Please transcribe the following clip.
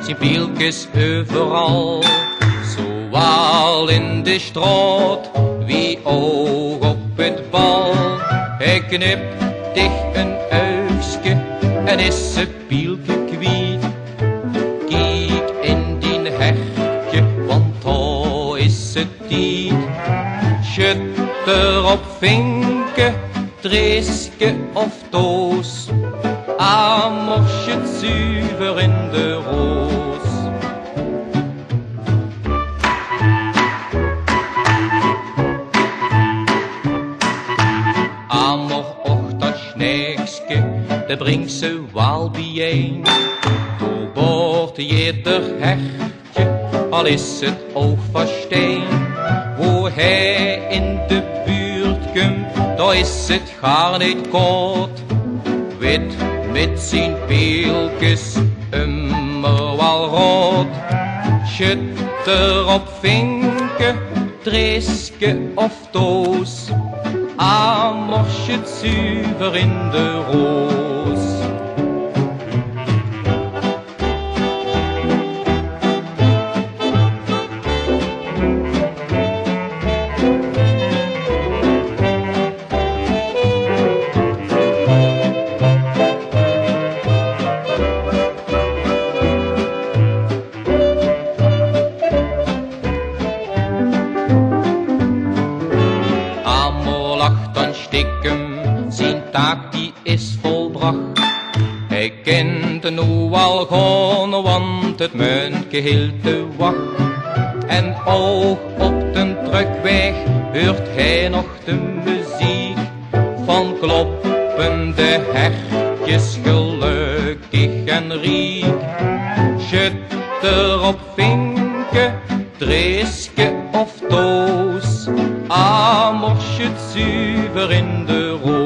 zijn pieltjes overal. Zowel in de straat, wie ook op het bal. Hij knipt dicht een oogstje en is zijn pieltje kwijt. Kijk in die hekje, want daar is het tijd. Schutter op vinken, treeske of doos. Amors het zuiver in de roos. Amor och dat sneekske, de brengt ze wel bijeen. Toen wordt jeder hertje, al is het ook van steen. Wo hij in de buurt komt, daar is het gaar niet koud. Wit met zijn pieltjes, immer wel rood. Schutter op vinken, treeske of doos. Amors het zuiver in de roos. Zijn taak die is volbracht. Hij kent nu al gewoon, want het muntje hield de wacht. En ook op den terugweg hoort hij nog de muziek van kloppende hertjes, gelukkig en riek. Schutter op vinken, treeske of doos. Amors het zuiver in de roos.